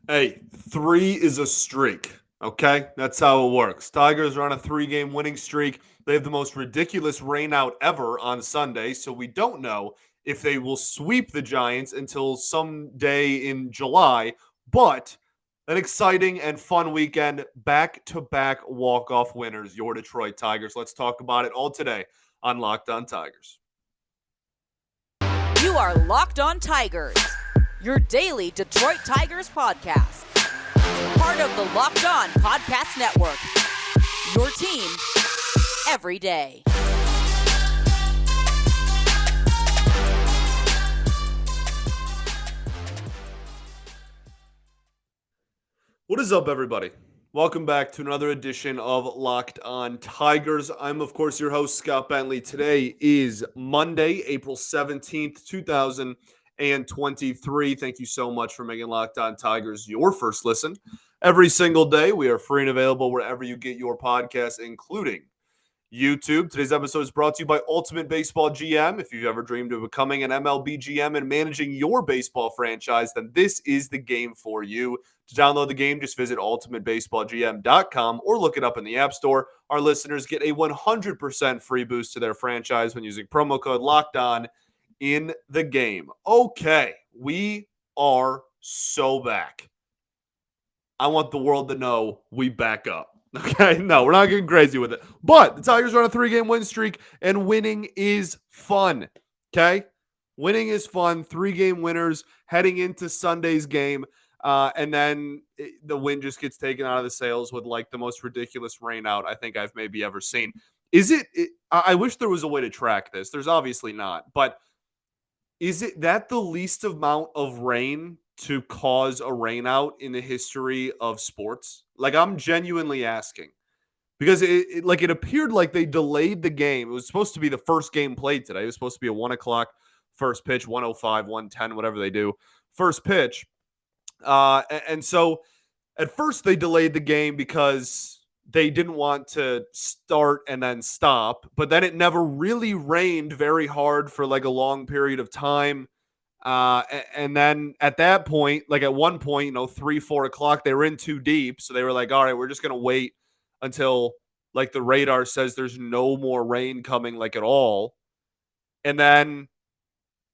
Hey, three is a streak. Okay, that's how it works. Tigers are on a three-game winning streak. They have the most ridiculous rainout ever on Sunday, so we don't know if they will sweep the Giants until someday in July. But an exciting and fun weekend, back-to-back walk-off winners. Your Detroit Tigers. Let's talk about it all today on Locked On Tigers. You are Locked On Tigers, your daily Detroit Tigers podcast. Part of the Locked On Podcast Network, your team every day. What is up, everybody? Welcome back to another edition of Locked On Tigers. I'm, of course, your host, Scott Bentley. Today is Monday, April 17th, 2023. Thank you so much for making Locked On Tigers your first listen. Every single day, we are free and available wherever you get your podcasts, including YouTube. Today's episode is brought to you by Ultimate Baseball GM. If you've ever dreamed of becoming an MLB GM and managing your baseball franchise, then this is the game for you. To download the game, just visit ultimatebaseballgm.com or look it up in the App Store. Our listeners get a 100% free boost to their franchise when using promo code LOCKEDON in the game. Okay, we are so back. I want the world to know we back up. Okay, no, we're not getting crazy with it. But the Tigers are on a three-game win streak, and winning is fun. Okay? Winning is fun. Three-game winners heading into Sunday's game. And then the win just gets taken out of the sails with like the most ridiculous rain out I think I've maybe ever seen. I wish there was a way to track this. There's obviously not. But is it that the least amount of rain to cause a rainout in the history of sports? Like, I'm genuinely asking because it appeared like they delayed the game. It was supposed to be the first game played today. It was supposed to be a 1:00 first pitch, 1:05, 1:10, whatever they do, first pitch. And so at first they delayed the game because they didn't want to start and then stop, but then it never really rained very hard for like a long period of time. And then at that point, like at one point, 3, 4 o'clock, they were in too deep. So they were like, all right, we're just going to wait until like the radar says there's no more rain coming like at all. And then,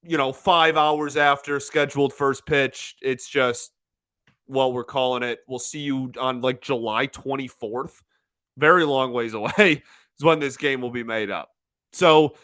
5 hours after scheduled first pitch, it's just, well, we're calling it. We'll see you on like July 24th. Very long ways away is when this game will be made up. So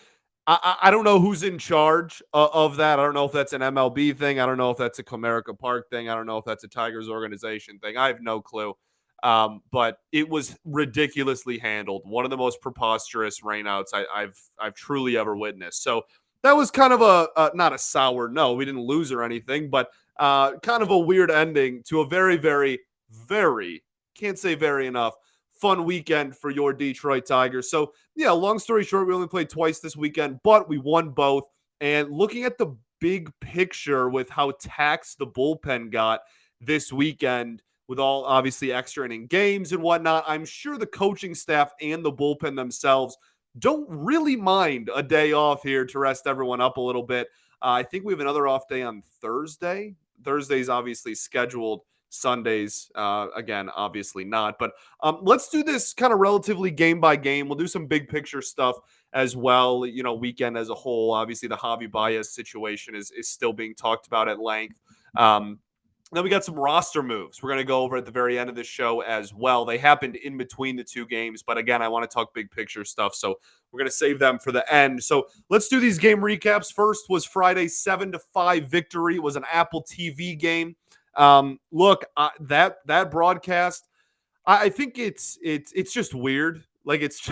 I don't know who's in charge of that. I don't know if that's an MLB thing. I don't know if that's a Comerica Park thing. I don't know if that's a Tigers organization thing. I have no clue. But it was ridiculously handled. One of the most preposterous rainouts I've truly ever witnessed. So that was kind of a not a sour no. We didn't lose or anything, but kind of a weird ending to a very, very, very, can't say very enough, fun weekend for your Detroit Tigers. So, yeah, long story short, we only played twice this weekend, but we won both. And looking at the big picture with how taxed the bullpen got this weekend, with all obviously extra inning games and whatnot, I'm sure the coaching staff and the bullpen themselves don't really mind a day off here to rest everyone up a little bit. I think we have another off day on Thursday. Thursday's obviously scheduled. Sundays, again, obviously not. But let's do this kind of relatively game by game. We'll do some big picture stuff as well. Weekend as a whole. Obviously, the Javi Baez situation is still being talked about at length. Then we got some roster moves we're going to go over at the very end of the show as well. They happened in between the two games, but again, I want to talk big picture stuff, so we're going to save them for the end. So let's do these game recaps. First was Friday's 7-5 victory. It was an Apple TV game. Look, that broadcast, I think it's just weird. Like it's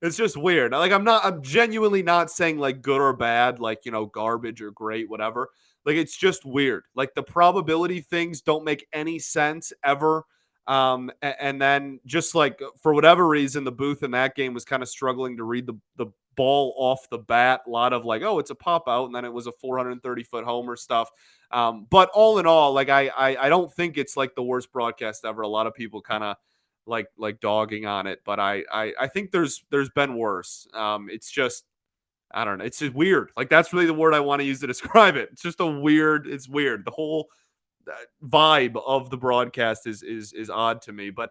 just weird. Like I'm genuinely not saying like good or bad, like, garbage or great, whatever. Like it's just weird. Like the probability things don't make any sense ever. And then just like for whatever reason, the booth in that game was kind of struggling to read the ball off the bat. A lot of like, oh, it's a pop out, and then it was a 430-foot homer stuff. But all in all, like I don't think it's like the worst broadcast ever. A lot of people kind of like dogging on it, but I think there's been worse. It's just, I don't know. It's just weird. Like that's really the word I want to use to describe it. It's just it's weird. The whole vibe of the broadcast is odd to me. But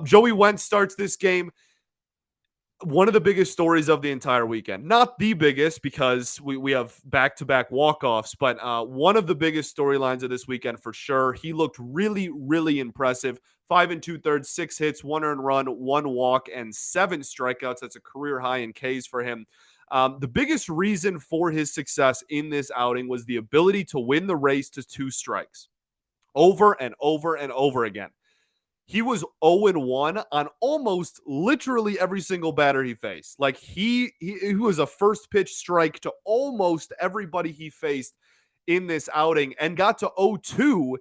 Joey Wentz starts this game. One of the biggest stories of the entire weekend. Not the biggest because we have back-to-back walk-offs, but one of the biggest storylines of this weekend for sure. He looked really, really impressive. 5 2/3, 6 hits, 1 earned run, 1 walk, and 7 strikeouts. That's a career high in Ks for him. The biggest reason for his success in this outing was the ability to win the race to 2 strikes over and over and over again. He was 0-1 on almost literally every single batter he faced. Like he was a first pitch strike to almost everybody he faced in this outing and got to 0-2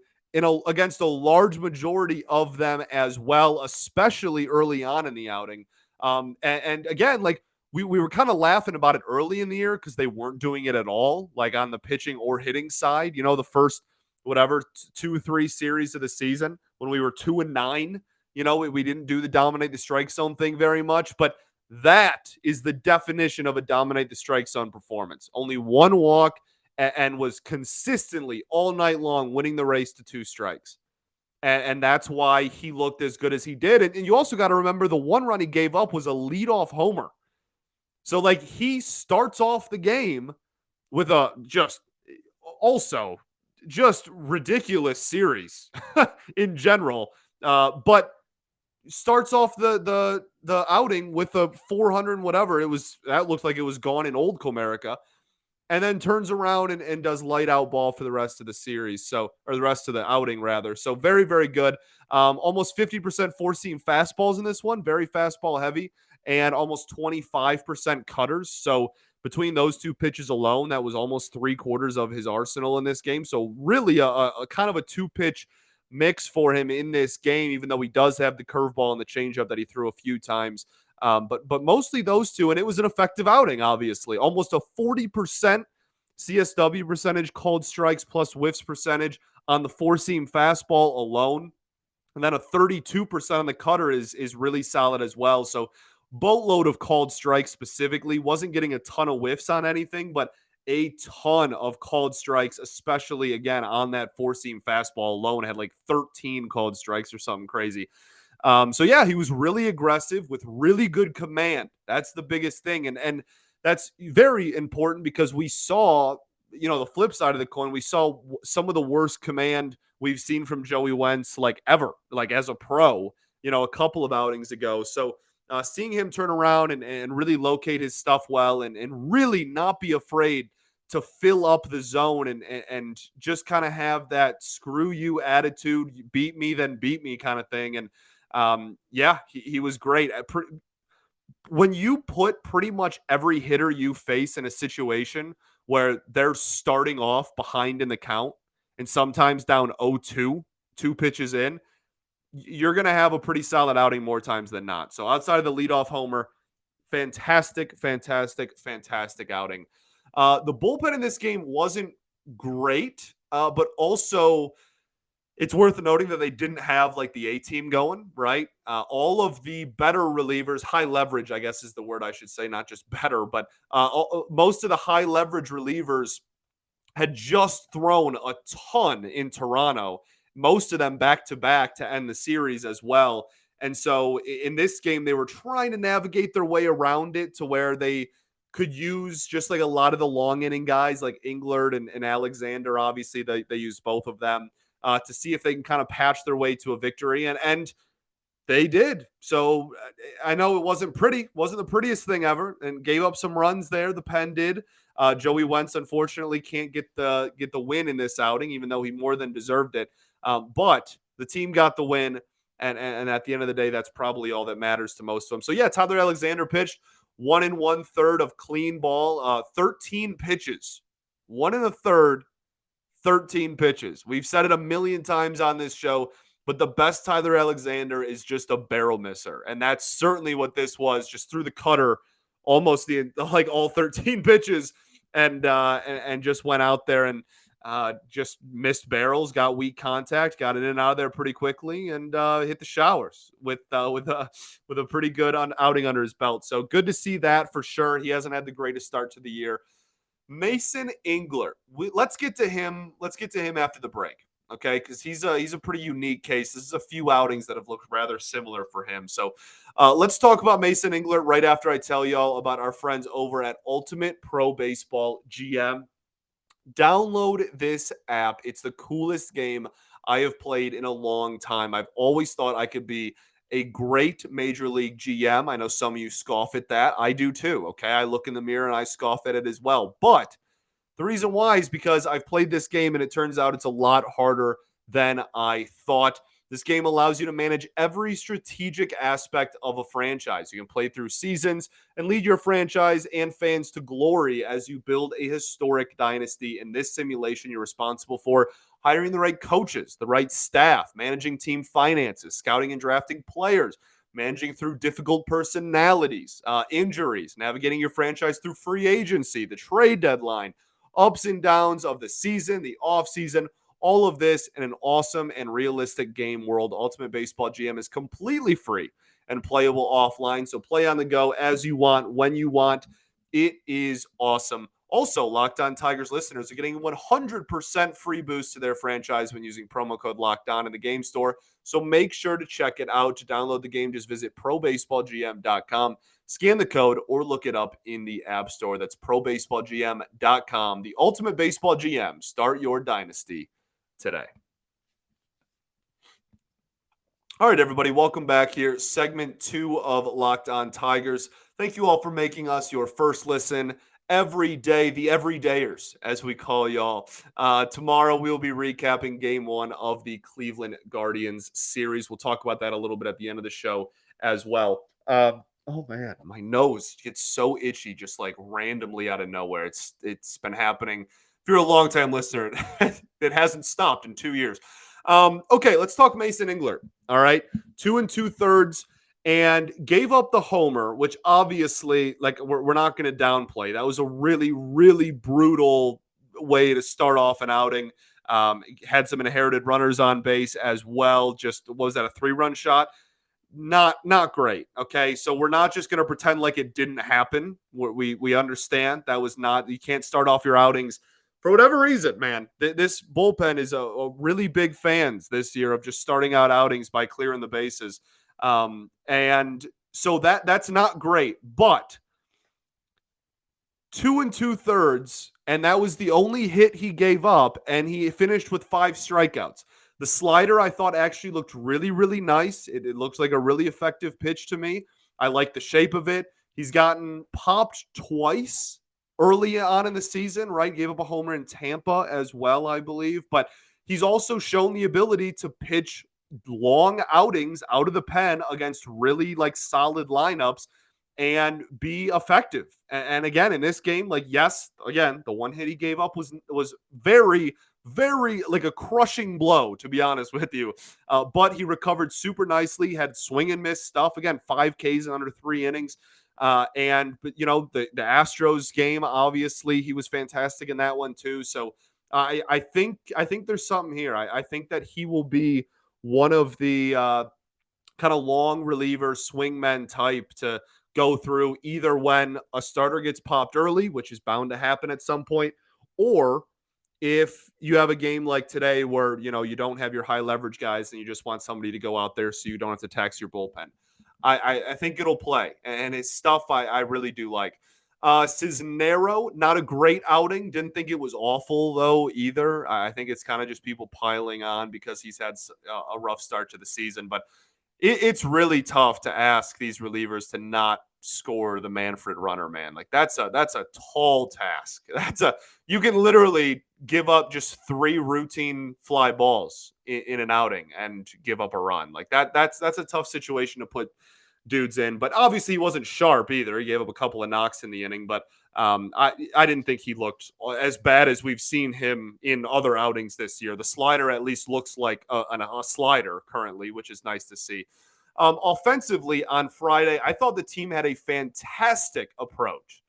against a large majority of them as well, especially early on in the outing. And again, like we were kind of laughing about it early in the year because they weren't doing it at all, like on the pitching or hitting side. The first whatever 2-3 series of the season when we were 2-9. We didn't do the dominate the strike zone thing very much, but that is the definition of a dominate the strike zone performance. Only 1 walk and was consistently all night long winning the race to 2 strikes. And that's why he looked as good as he did. And you also got to remember the 1 run he gave up was a leadoff homer. So like he starts off the game with a just ridiculous series in general. But starts off the outing with a 400 whatever. That looked like it was gone in old Comerica. And then turns around and does light out ball for the rest of the series. Or the rest of the outing rather. So very, very good. Almost 50% four-seam fastballs in this one. Very fastball heavy. And almost 25% cutters. So between those 2 pitches alone, that was almost 3/4 of his arsenal in this game. So really a kind of a 2-pitch mix for him in this game, even though he does have the curveball and the changeup that he threw a few times. But mostly those 2, and it was an effective outing, obviously. Almost a 40% CSW percentage, called strikes plus whiffs percentage on the four-seam fastball alone. And then a 32% on the cutter is really solid as well. So boatload of called strikes specifically. Wasn't getting a ton of whiffs on anything, but a ton of called strikes, especially again on that four-seam fastball alone. Had like 13 called strikes or something crazy. So yeah, he was really aggressive with really good command. That's the biggest thing. And that's very important because we saw, the flip side of the coin, we saw some of the worst command we've seen from Joey Wentz like ever, like as a pro, a couple of outings ago. So seeing him turn around and really locate his stuff well and really not be afraid to fill up the zone and just kind of have that screw you attitude, you beat me, then beat me kind of thing. And he was great. When you put pretty much every hitter you face in a situation where they're starting off behind in the count and sometimes down 0-2, 2 pitches in, you're going to have a pretty solid outing more times than not. So outside of the leadoff homer, fantastic outing. The bullpen in this game wasn't great, but also it's worth noting that they didn't have like the A team going, right? All of the better relievers, high leverage, I guess is the word I should say, not just better, but most of the high leverage relievers had just thrown a ton in Toronto, most of them back to back to end the series as well. And so in this game, they were trying to navigate their way around it to where they could use just like a lot of the long inning guys like Englert and Alexander. Obviously, they use both of them to see if they can kind of patch their way to a victory. And they did. So I know it wasn't the prettiest thing ever, and gave up some runs there. The Pen did. Joey Wentz unfortunately can't get the win in this outing, even though he more than deserved it. But the team got the win, and at the end of the day, that's probably all that matters to most of them. So yeah, Tyler Alexander pitched 1 1/3 of clean ball, 13 pitches, 1 1/3, 13 pitches. We've said it a million times on this show. But the best Tyler Alexander is just a barrel misser. And that's certainly what this was, just through the cutter, almost all 13 pitches, and just went out there and just missed barrels, got weak contact, got it in and out of there pretty quickly, and hit the showers with a pretty good outing under his belt. So good to see that for sure. He hasn't had the greatest start to the year. Mason Englert. Let's get to him after the break. okay? Because he's a pretty unique case. This is a few outings that have looked rather similar for him. So let's talk about Mason Englert right after I tell y'all about our friends over at Ultimate Pro Baseball GM. Download this app. It's the coolest game I have played in a long time. I've always thought I could be a great major league GM. I know some of you scoff at that. I do too. Okay. I look in the mirror and I scoff at it as well. But the reason why is because I've played this game and it turns out it's a lot harder than I thought. This game allows you to manage every strategic aspect of a franchise. You can play through seasons and lead your franchise and fans to glory as you build a historic dynasty. In this simulation, you're responsible for hiring the right coaches, the right staff, managing team finances, scouting and drafting players, managing through difficult personalities, injuries, navigating your franchise through free agency, the trade deadline, ups and downs of the season, the off season, all of this in an awesome and realistic game world. Ultimate Baseball GM is completely free and playable offline. So play on the go as you want, when you want. It is awesome. Also, Locked On Tigers listeners are getting 100% free boost to their franchise when using promo code Locked On in the game store. So make sure to check it out. To download the game, just visit probaseballgm.com. Scan the code or look it up in the App Store. That's probaseballgm.com. The Ultimate Baseball GM. Start your dynasty today. All right, everybody, welcome back here. Segment 2 of Locked On Tigers. Thank you all for making us your first listen every day, the everydayers, as we call y'all. Tomorrow, we'll be recapping Game 1 of the Cleveland Guardians series. We'll talk about that a little bit at the end of the show as well. Oh man, my nose gets so itchy just like randomly out of nowhere. It's been happening. If you're a longtime listener, it hasn't stopped in 2 years. Okay, let's talk Mason Englert. All right, 2 2/3 and gave up the homer, which obviously, like, we're not going to downplay. That was a really, really brutal way to start off an outing. Had some inherited runners on base as well. Just, what was that, a 3-run shot? Not great. Okay, so we're not just going to pretend like it didn't happen. We understand that was not. You can't start off your outings for whatever reason, man. This bullpen is a really big fans this year of just starting out outings by clearing the bases, and so that's not great. But 2 2/3, and that was the only hit he gave up, and he finished with 5 strikeouts. The slider, I thought, actually looked really, really nice. It looks like a really effective pitch to me. I like the shape of it. He's gotten popped twice early on in the season, right? Gave up a homer in Tampa as well, I believe. But he's also shown the ability to pitch long outings out of the pen against really, like, solid lineups and be effective. And again, in this game, like, yes, again, the one hit he gave up was very, very, like, a crushing blow, to be honest with you. But he recovered super nicely, had swing and miss stuff. Again, 5 Ks in under 3 innings. But you know, the Astros game, obviously, he was fantastic in that one too. So I think there's something here. I think that he will be one of the kind of long reliever swingmen type to go through either when a starter gets popped early, which is bound to happen at some point, or if you have a game like today where, you know, you don't have your high leverage guys and you just want somebody to go out there so you don't have to tax your bullpen. I think it'll play, and his stuff I really do like. Cisnero, not a great outing. Didn't think it was awful, though, either. I think it's kind of just people piling on because he's had a rough start to the season. But it's really tough to ask these relievers to not score the Manfred runner, man. Like, that's a tall task. You can literally give up just 3 routine fly balls in an outing and give up a run. Like, that's a tough situation to put dudes in. But obviously he wasn't sharp either. He gave up a couple of knocks in the inning, but I didn't think he looked as bad as we've seen him in other outings this year. The slider at least looks like a slider currently, which is nice to see. Offensively on Friday, I thought the team had a fantastic approach.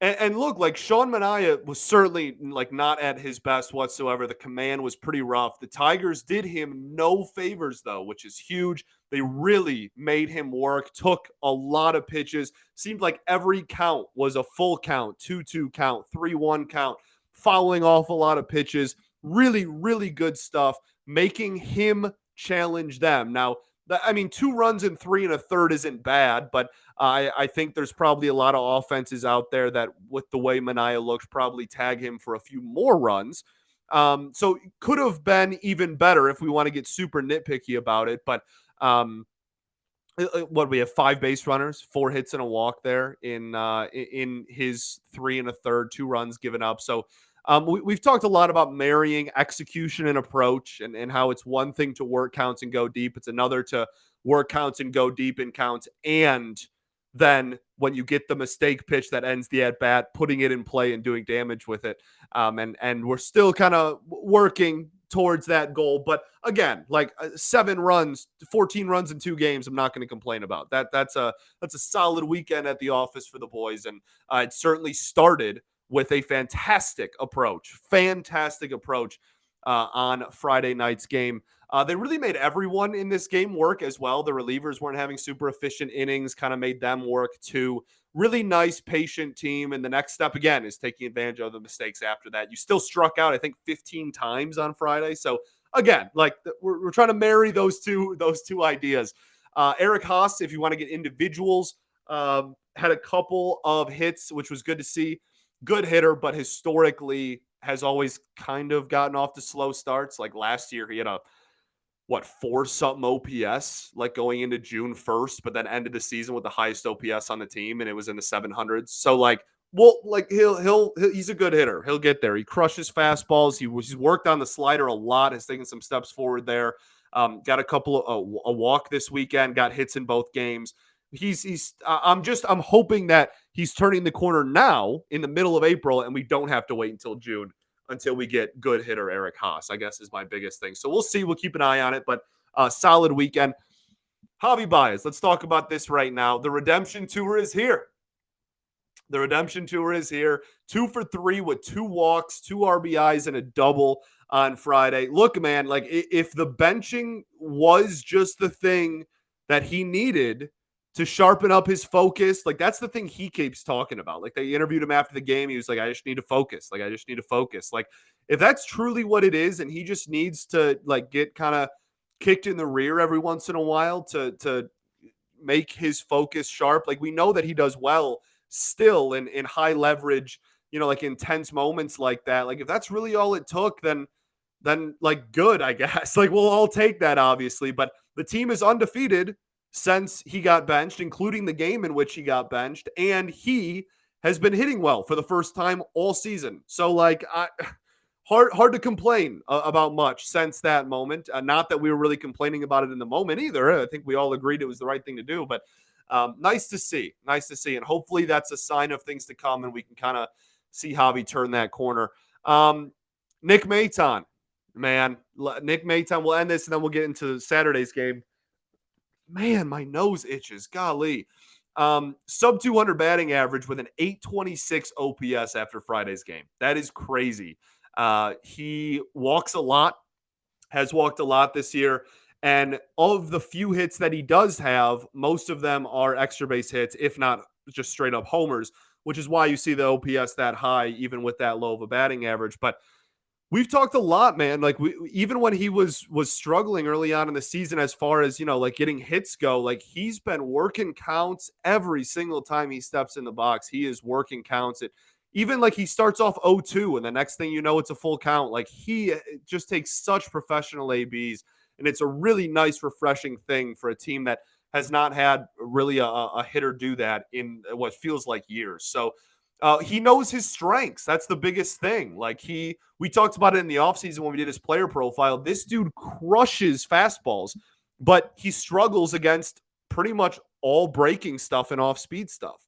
And look, like, Sean Manaea was certainly, like, not at his best whatsoever. The command was pretty rough. The Tigers did him no favors, though, which is huge. They really made him work, took a lot of pitches. Seemed like every count was a full count, 2-2 count, 3-1 count, fouling off a lot of pitches. Really, really good stuff, making him challenge them. Now, I mean, 2 runs and 3 1/3 isn't bad, but I think there's probably a lot of offenses out there that, with the way Mania looks, probably tag him for a few more runs. So it could have been even better if we want to get super nitpicky about it. But what we have 5 base runners, 4 hits and a walk there in his 3 1/3, 2 runs given up. So we've talked a lot about marrying execution and approach, and how it's one thing to work counts and go deep. It's another to work counts and go deep in counts. And then when you get the mistake pitch that ends the at bat, putting it in play and doing damage with it. And we're still kind of working towards that goal. But again, like 7 runs, 14 runs in 2 games, I'm not going to complain about that. That's a solid weekend at the office for the boys. And it certainly started with a fantastic approach on Friday night's game. They really made everyone in this game work as well. The relievers weren't having super efficient innings, kind of made them work too. Really nice, patient team. And the next step, again, is taking advantage of the mistakes after that. You still struck out, I think, 15 times on Friday. So, again, like we're trying to marry those two ideas. Eric Haas, if you want to get individuals, had a couple of hits, which was good to see. Good hitter, but historically has always kind of gotten off to slow starts. Like last year, he had a 4-something OPS, like going into June 1st, but then ended the season with the highest OPS on the team, and it was in the 700s. So like, well, like he's a good hitter. He'll get there. He crushes fastballs. He's worked on the slider a lot. Has taken some steps forward there. Got a couple of a walk this weekend. Got hits in both games. I'm hoping that he's turning the corner now in the middle of April, and we don't have to wait until June until we get good hitter Eric Haas, I guess, is my biggest thing. So we'll see. We'll keep an eye on it, but solid weekend. Javi Baez, let's talk about this right now. The redemption tour is here. 2 for 3 with 2 walks, 2 RBIs, and a double on Friday. Look, man, like if the benching was just the thing that he needed to sharpen up his focus, like that's the thing he keeps talking about. Like they interviewed him after the game. He was like, I just need to focus. Like if that's truly what it is, and he just needs to like get kind of kicked in the rear every once in a while to make his focus sharp. Like we know that he does well still in high leverage, like intense moments like that. Like if that's really all it took, then like good, I guess. Like we'll all take that, obviously. But the team is undefeated since he got benched, including the game in which he got benched, and he has been hitting well for the first time all season. So like hard to complain about much since that moment. Not that we were really complaining about it in the moment either. I think we all agreed it was the right thing to do, but nice to see, and hopefully that's a sign of things to come, and we can kind of see Javi turn that corner. Nick Maton, man, Nick Maton. We'll end this, and then we'll get into Saturday's game. Man, my nose itches. Golly. Sub 200 batting average with an 826 OPS after Friday's game. That is crazy. He walks a lot, has walked a lot this year. And of the few hits that he does have, most of them are extra base hits, if not just straight up homers, which is why you see the OPS that high, even with that low of a batting average. But we've talked a lot, man. Like even when he was struggling early on in the season, as far as like getting hits go, like he's been working counts every single time he steps in the box. He is working counts. Even like he starts off 0-2, and the next thing you know, it's a full count. Like he just takes such professional ABs, and it's a really nice, refreshing thing for a team that has not had really a hitter do that in what feels like years. So he knows his strengths. That's the biggest thing. Like we talked about it in the offseason when we did his player profile. This dude crushes fastballs, but he struggles against pretty much all breaking stuff and off-speed stuff.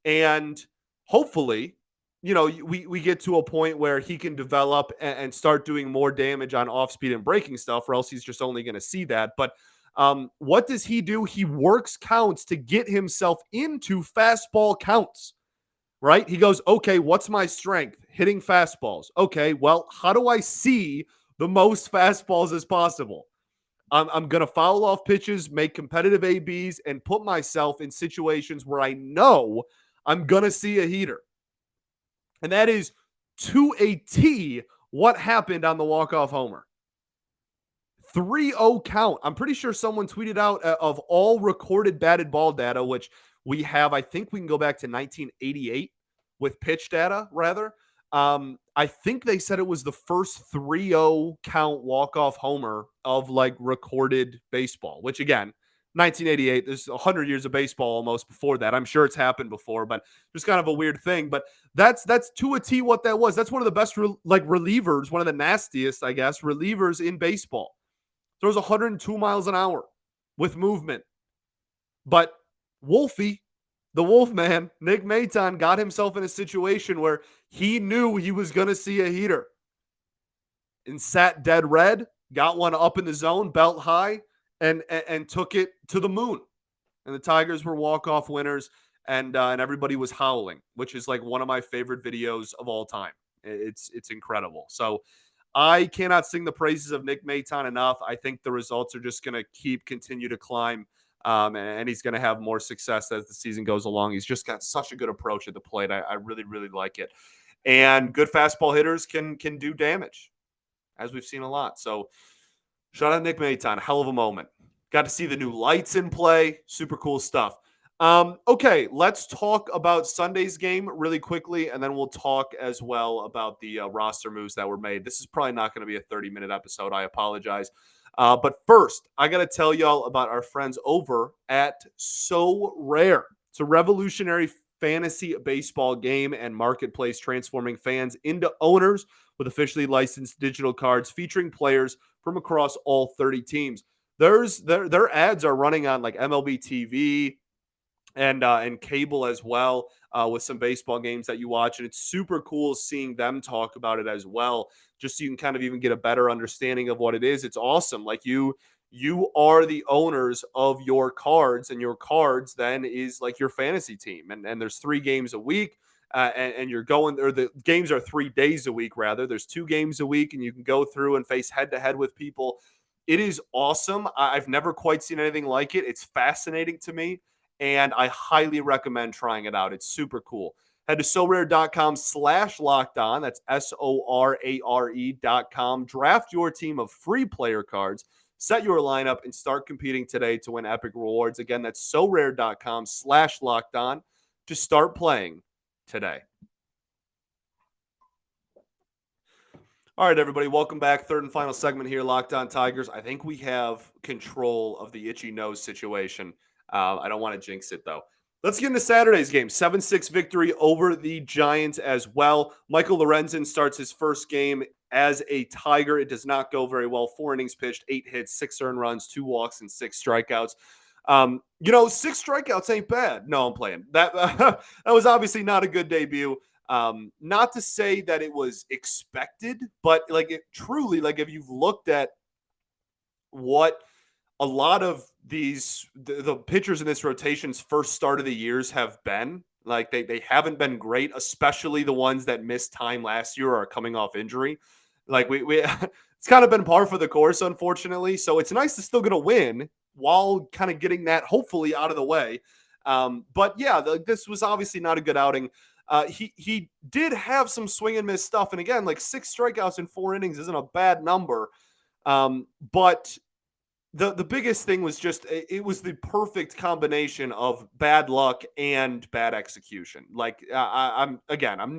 And hopefully, we get to a point where he can develop and start doing more damage on off-speed and breaking stuff, or else he's just only going to see that. But what does he do? He works counts to get himself into fastball counts. Right? He goes, okay, what's my strength? Hitting fastballs. Okay, well, how do I see the most fastballs as possible? I'm going to foul off pitches, make competitive ABs, and put myself in situations where I know I'm going to see a heater. And that is to a T What happened on the walk-off homer? 3-0 count. I'm pretty sure someone tweeted out of all recorded batted ball data, which we have. I think we can go back to 1988 with pitch data, rather. I think they said it was the first 3-0 count walk-off homer of like recorded baseball, which again, 1988, there's 100 years of baseball almost before that. I'm sure it's happened before, but just kind of a weird thing. But that's to a T what that was. That's one of the best relievers, one of the nastiest, I guess, relievers in baseball. Throws 102 miles an hour with movement. But Wolfie, the Wolfman, Nick Maton, got himself in a situation where he knew he was going to see a heater and sat dead red, got one up in the zone, belt high, and took it to the moon. And the Tigers were walk-off winners, and everybody was howling, which is like one of my favorite videos of all time. It's incredible. So I cannot sing the praises of Nick Maton enough. I think the results are just going to continue to climb, and he's going to have more success as the season goes along. He's just got such a good approach at the plate. I really, really like it. And good fastball hitters can do damage, as we've seen a lot. So shout out Nick Maton. Hell of a moment. Got to see the new lights in play. Super cool stuff. Okay, let's talk about Sunday's game really quickly, and then we'll talk as well about the roster moves that were made. This is probably not going to be a 30-minute episode. I apologize. But first, I got to tell y'all about our friends over at So Rare. It's a revolutionary fantasy baseball game and marketplace transforming fans into owners with officially licensed digital cards featuring players from across all 30 teams. Their ads are running on like MLB TV, and cable as well, with some baseball games that you watch. And it's super cool seeing them talk about it as well, just so you can kind of even get a better understanding of what it is. It's awesome. Like you are the owners of your cards, and your cards then is like your fantasy team. And there's 3 games a week. And you're going, or the games are 3 days a week, rather. There's 2 games a week, and you can go through and face head to head with people. It is awesome. I've never quite seen anything like it. It's fascinating to me, and I highly recommend trying it out. It's super cool. Head to sorare.com/lockedon. That's SORARE.com. Draft your team of free player cards, set your lineup, and start competing today to win epic rewards. Again, that's sorare.com/lockedon. Just start playing today. All right, everybody, welcome back. Third and final segment here, Locked On Tigers. I think we have control of the itchy nose situation. I don't want to jinx it, though. Let's get into Saturday's game. 7-6 victory over the Giants as well. Michael Lorenzen starts his first game as a Tiger. It does not go very well. 4 innings pitched, 8 hits, 6 earned runs, 2 walks, and 6 strikeouts. 6 strikeouts ain't bad. No, I'm playing. That that was obviously not a good debut. Not to say that it was expected, but like it truly, like if you've looked at what a lot of the pitchers in this rotation's first start of the years have been, like they haven't been great, especially the ones that missed time last year or are coming off injury. Like we it's kind of been par for the course, unfortunately. So it's nice to still get a win while kind of getting that hopefully out of the way. But yeah, this was obviously not a good outing. He did have some swing and miss stuff. And again, like 6 strikeouts in 4 innings isn't a bad number. But the biggest thing was just, it was the perfect combination of bad luck and bad execution. Like I'm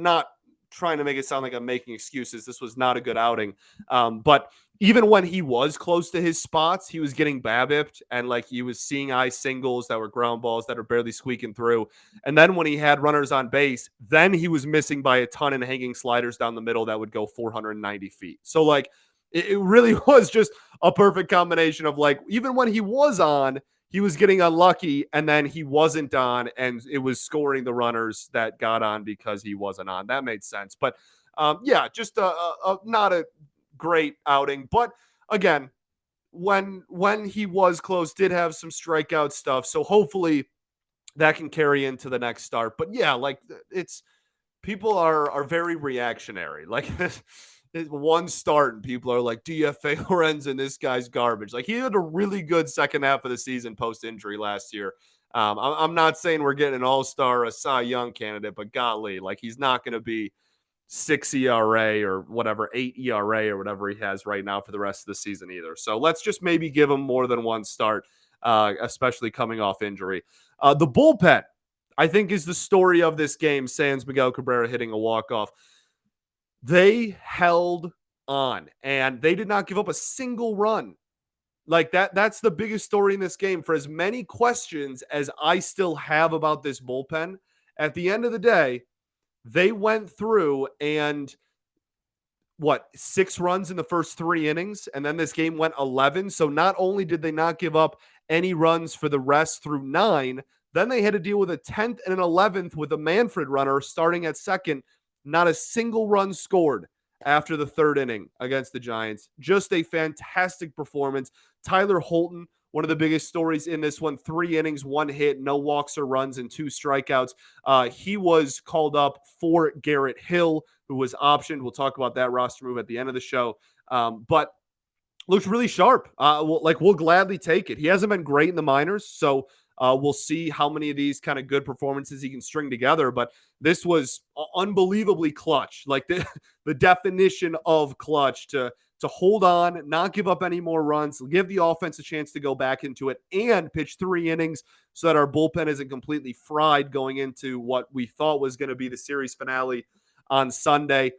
not trying to make it sound like I'm making excuses. This was not a good outing. But even when he was close to his spots, he was getting BABIP'd, and like he was seeing eye singles that were ground balls that are barely squeaking through. And then when he had runners on base, then he was missing by a ton and hanging sliders down the middle that would go 490 feet. So like it really was just a perfect combination of like, even when he was on, he was getting unlucky, and then he wasn't on, and it was scoring the runners that got on because he wasn't on. That made sense. But yeah, just not a great outing. But again, when he was close, did have some strikeout stuff. So hopefully that can carry into the next start. But yeah, like it's people are very reactionary. Like one start and people are like, DFA Lorenzen, this guy's garbage. Like he had a really good second half of the season post injury last year. I'm not saying we're getting an all-star, a Cy Young candidate, but golly, like he's not going to be 6 ERA or whatever, 8 ERA or whatever he has right now for the rest of the season either. So let's just maybe give him more than one start, especially coming off injury. The bullpen, I think, is the story of this game, sans Miguel Cabrera hitting a walk-off. They held on, and they did not give up a single run. Like that's the biggest story in this game. For as many questions as I still have about this bullpen, at the end of the day, they went through and 6 runs in the first 3 innings, and then this game went 11. So not only did they not give up any runs for the rest through 9, then they had to deal with a 10th and an 11th with a Manfred runner starting at second. Not a single run scored after the 3rd inning against the Giants. Just a fantastic performance. Tyler Holton, one of the biggest stories in this one, 3 innings, 1 hit, no walks or runs, and 2 strikeouts. He was called up for Garrett Hill, who was optioned. We'll talk about that roster move at the end of the show. But looks really sharp. We'll gladly take it. He hasn't been great in the minors, so we'll see how many of these kind of good performances he can string together. But this was unbelievably clutch, like the definition of clutch to hold on, not give up any more runs, give the offense a chance to go back into it, and pitch 3 innings so that our bullpen isn't completely fried going into what we thought was going to be the series finale on Sunday.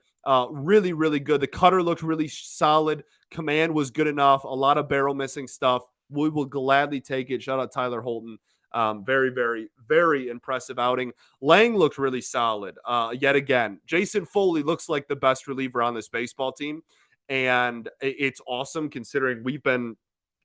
Really, really good. The cutter looked really solid. Command was good enough. A lot of barrel missing stuff. We will gladly take it. Shout out Tyler Holton. Very, very, very impressive outing. Lang looked really solid. Yet again, Jason Foley looks like the best reliever on this baseball team. And it's awesome considering we've been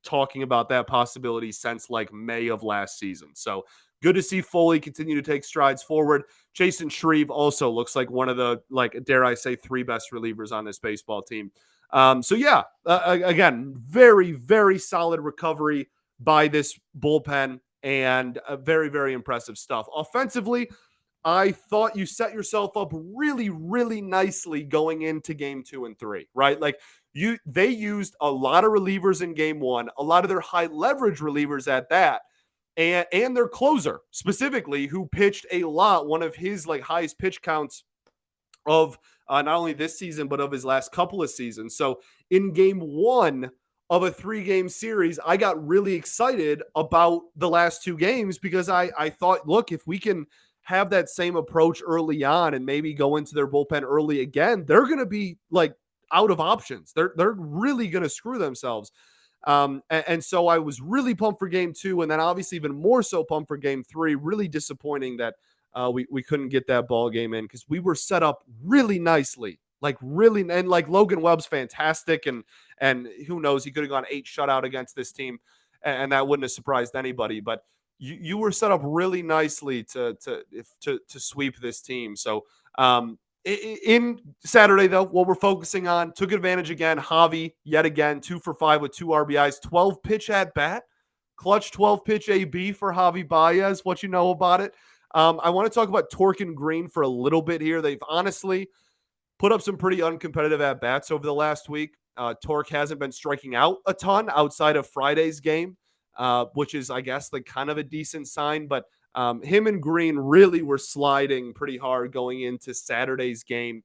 talking about that possibility since like May of last season. So good to see Foley continue to take strides forward. Jason Shreve also looks like one of the, dare I say, 3 best relievers on this baseball team. Again, very, very solid recovery by this bullpen and very, very impressive stuff. Offensively, I thought you set yourself up really, really nicely going into game 2 and 3, right? They used a lot of relievers in game 1, a lot of their high leverage relievers at that, and their closer specifically, who pitched a lot, one of his highest pitch counts of not only this season, but of his last couple of seasons. So in game 1 of a 3-game series, I got really excited about the last 2 games because I thought, look, if we can have that same approach early on and maybe go into their bullpen early again, they're going to be out of options. They're really going to screw themselves. And so I was really pumped for game 2, and then obviously even more so pumped for game 3. Really disappointing that we couldn't get that ball game in because we were set up really nicely, and Logan Webb's fantastic, and who knows, he could have gone 8 shutout against this team, and that wouldn't have surprised anybody. But you were set up really nicely to sweep this team. So in Saturday, though, what we're focusing on, took advantage again. Javi, yet again, 2 for 5 with 2 RBIs, 12 pitch at bat, clutch 12 pitch AB for Javi Baez. What you know about it? I want to talk about Torque and Green for a little bit here. They've honestly put up some pretty uncompetitive at bats over the last week. Torque hasn't been striking out a ton outside of Friday's game, which is, I guess, kind of a decent sign. But him and Green really were sliding pretty hard going into Saturday's game.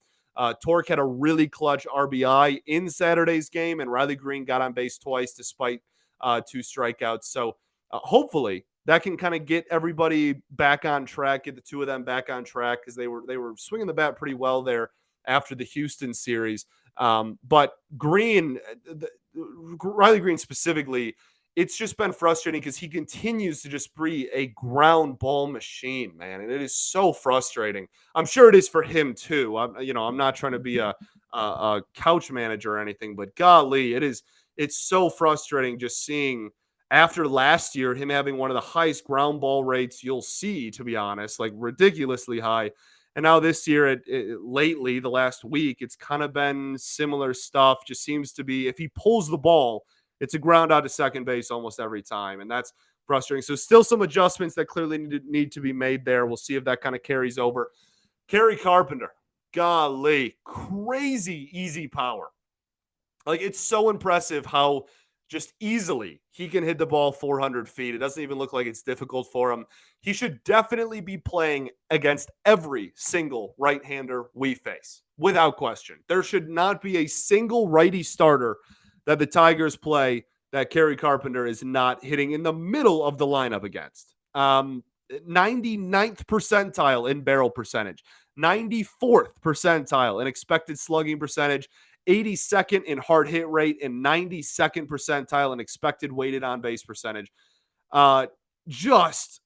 Torque had a really clutch RBI in Saturday's game, and Riley Green got on base twice despite 2 strikeouts. So hopefully that can kind of get everybody back on track, get the 2 of them back on track, because they were swinging the bat pretty well there after the Houston series. But Green, Riley Green specifically, it's just been frustrating because he continues to just be a ground ball machine, man. And it is so frustrating. I'm sure it is for him too. I'm not trying to be a couch manager or anything, but golly, it's so frustrating just seeing after last year, him having one of the highest ground ball rates you'll see, to be honest, ridiculously high. And now this year, lately, the last week, it's kind of been similar stuff. Just seems to be, if he pulls the ball, it's a ground out to second base almost every time. And that's frustrating. So still some adjustments that clearly need to be made there. We'll see if that kind of carries over. Kerry Carpenter, golly, crazy easy power. It's so impressive how just easily. He can hit the ball 400 feet. It doesn't even look like it's difficult for him. He should definitely be playing against every single right-hander we face, without question. There should not be a single righty starter that the Tigers play that Kerry Carpenter is not hitting in the middle of the lineup against. 99th percentile in barrel percentage, 94th percentile in expected slugging percentage, 82nd in hard hit rate, and 92nd percentile in expected weighted on base percentage. Just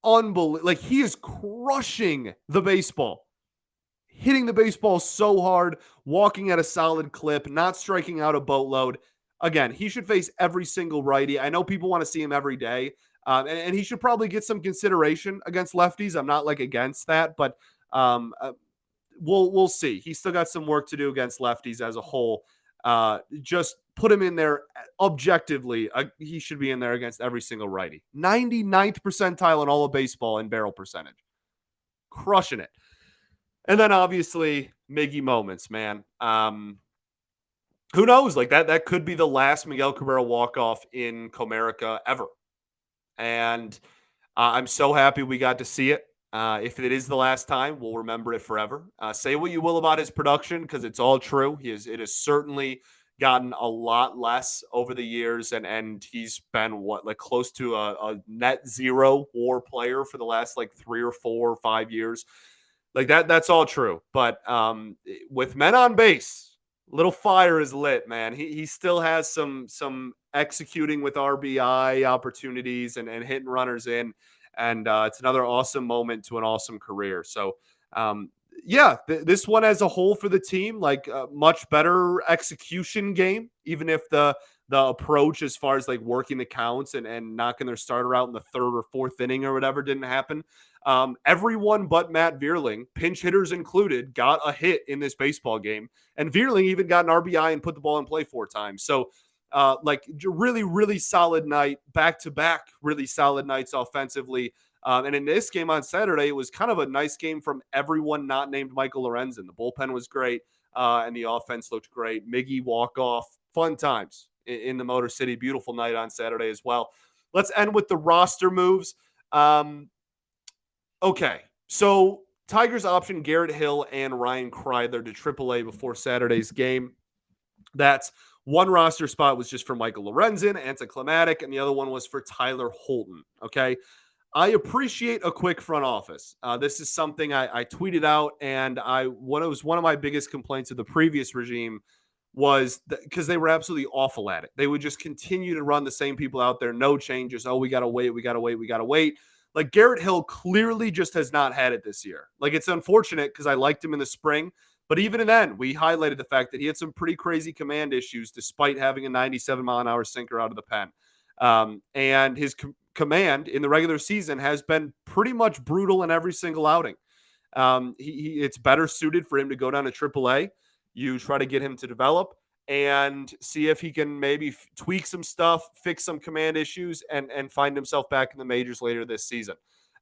unbelievable. Like, he is crushing the baseball, hitting the baseball so hard, walking at a solid clip, not striking out a boatload. Again, he should face every single righty. I know people want to see him every day, and he should probably get some consideration against lefties. I'm not like against that, but um, uh, we'll see. He's still got some work to do against lefties as a whole. Just put him in there objectively. He should be in there against every single righty. 99th percentile in all of baseball in barrel percentage. Crushing it. And then obviously Miggy moments, man. Who knows? Like that could be the last Miguel Cabrera walk-off in Comerica ever. And I'm so happy we got to see it. If it is the last time, we'll remember it forever. Say what you will about his production, because it's all true. It has certainly gotten a lot less over the years, and he's been like close to a net zero WAR player for the last like 3 or 4 or 5 years. Like that's all true. But with men on base, little fire is lit, man. He still has some executing with RBI opportunities and hitting runners in. And it's another awesome moment to an awesome career. So, this one as a whole for the team, like a much better execution game, even if the approach as far as like working the counts and knocking their starter out in the 3rd or 4th inning or whatever didn't happen. Everyone but Matt Vierling, pinch hitters included, got a hit in this baseball game. And Vierling even got an RBI and put the ball in play 4 times. So, really, really solid night, back-to-back really solid nights offensively. And in this game on Saturday, it was kind of a nice game from everyone not named Michael Lorenzen. The bullpen was great, and the offense looked great. Miggy walk-off, fun times in the Motor City. Beautiful night on Saturday as well. Let's end with the roster moves. Okay, so Tigers optioned Garrett Hill and Ryan Kreidler to AAA before Saturday's game. That's one roster spot was just for Michael Lorenzen, anticlimactic, and the other one was for Tyler Holton. Okay. I appreciate a quick front office. This is something I tweeted out, and it was one of my biggest complaints of the previous regime was because they were absolutely awful at it. They would just continue to run the same people out there, no changes. Oh, we got to wait. Like Garrett Hill clearly just has not had it this year. Like, it's unfortunate because I liked him in the spring. But even then, we highlighted the fact that he had some pretty crazy command issues despite having a 97-mile-an-hour sinker out of the pen. And his command in the regular season has been pretty much brutal in every single outing. It's better suited for him to go down to AAA. You try to get him to develop and see if he can maybe tweak some stuff, fix some command issues, and find himself back in the majors later this season.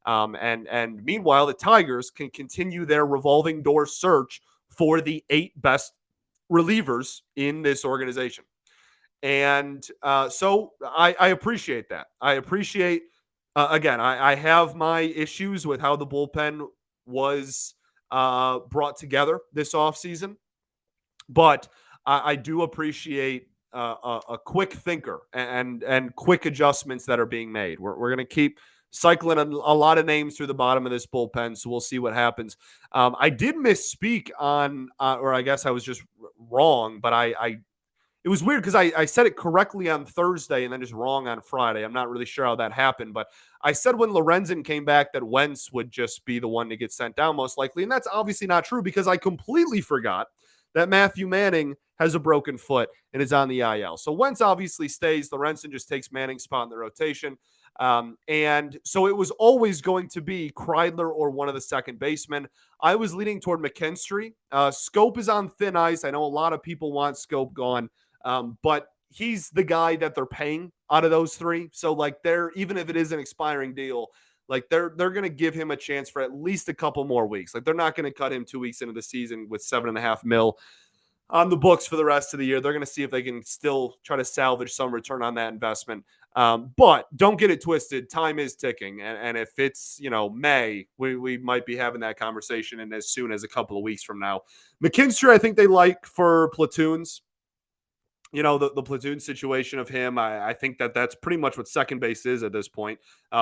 And meanwhile, the Tigers can continue their revolving door search for the 8 best relievers in this organization. And so I appreciate that. I appreciate, again, I have my issues with how the bullpen was brought together this offseason, but I do appreciate a quick thinker and quick adjustments that are being made. We're going to keep cycling a lot of names through the bottom of this bullpen, so we'll see what happens. I did misspeak on, or I guess I was just wrong, but it was weird because I said it correctly on Thursday and then just wrong on Friday. I'm not really sure how that happened, but I said when Lorenzen came back that Wentz would just be the one to get sent down most likely, and that's obviously not true because I completely forgot that Matthew Manning has a broken foot and is on the IL. So Wentz obviously stays. Lorenzen just takes Manning's spot in the rotation. And so it was always going to be Kreidler or one of the second basemen. I was leaning toward McKinstry. Scope is on thin ice. I know a lot of people want Scope gone, but he's the guy that they're paying out of those 3. So like even if it is an expiring deal, like they're going to give him a chance for at least a couple more weeks. Like they're not going to cut him 2 weeks into the season with $7.5 million. on the books for the rest of the year. They're going to see if they can still try to salvage some return on that investment. But don't get it twisted. Time is ticking. And if it's, May, we might be having that conversation in as soon as a couple of weeks from now. McKinstry, I think they like for platoons. The platoon situation of him, I think that's pretty much what second base is at this point,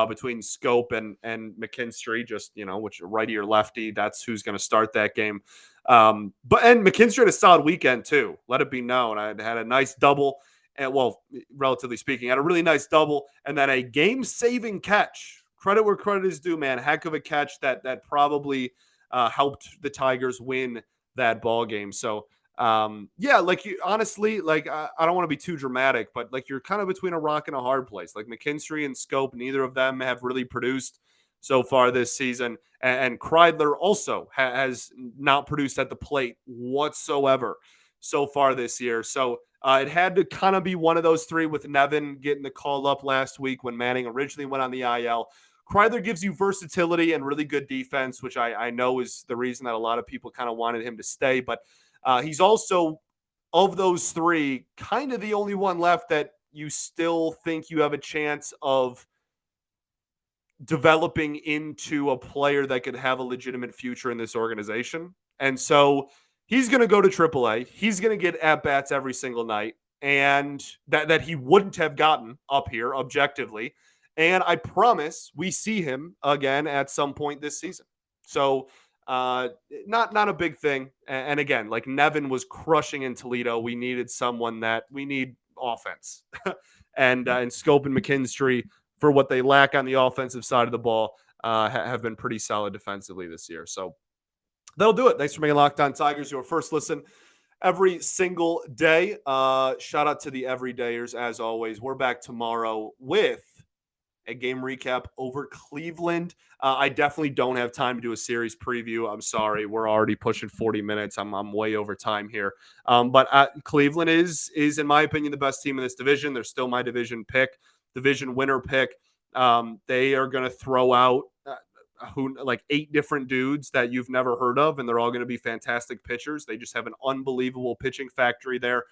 between Scope and McKinstry, just, which righty or lefty, that's who's going to start that game. And McKinstry had a solid weekend too. Let it be known. I had a nice double, and relatively speaking, had a really nice double, and then a game-saving catch. Credit where credit is due, man. Heck of a catch that probably helped the Tigers win that ball game. So, honestly, I don't want to be too dramatic, but like you're kind of between a rock and a hard place. Like McKinstry and Scope, neither of them have really produced so far this season, and Kreidler also has not produced at the plate whatsoever so far this year. So it had to kind of be one of those three, with Nevin getting the call up last week when Manning originally went on the IL. Kreidler gives you versatility and really good defense, which I know is the reason that a lot of people kind of wanted him to stay, but he's also, of those three, kind of the only one left that you still think you have a chance of developing into a player that could have a legitimate future in this organization. And so he's going to go to AAA. He's going to get at-bats every single night, and that he wouldn't have gotten up here objectively. And I promise we see him again at some point this season. So not a big thing. And again, like Nevin was crushing in Toledo. We needed someone that we need offense, and Scope and McKinstry, for what they lack on the offensive side of the ball, have been pretty solid defensively this year. So that'll do it. Thanks for making Locked On Tigers your first listen every single day. Shout out to the everydayers as always. We're back tomorrow with a game recap over Cleveland. I definitely don't have time to do a series preview. I'm sorry. We're already pushing 40 minutes. I'm way over time here. But Cleveland is, in my opinion, the best team in this division. They're still my division winner pick. They are going to throw out 8 different dudes that you've never heard of, and they're all going to be fantastic pitchers. They just have an unbelievable pitching factory there.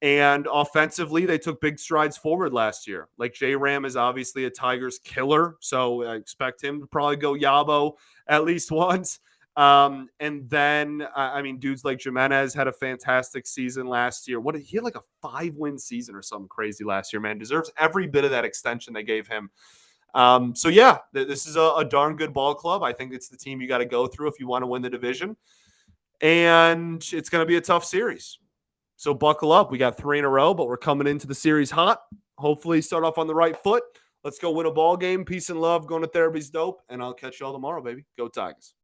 And offensively, they took big strides forward last year. Like J-Ram is obviously a Tigers killer, so I expect him to probably go Yabo at least once. And then, dudes like Jimenez had a fantastic season last year. He had like a 5-win season or something crazy last year, man. Deserves every bit of that extension they gave him. This is a darn good ball club. I think it's the team you got to go through if you want to win the division. And it's going to be a tough series. So buckle up. We got 3 in a row, but we're coming into the series hot. Hopefully start off on the right foot. Let's go win a ball game. Peace and love. Going to therapy's dope. And I'll catch y'all tomorrow, baby. Go Tigers.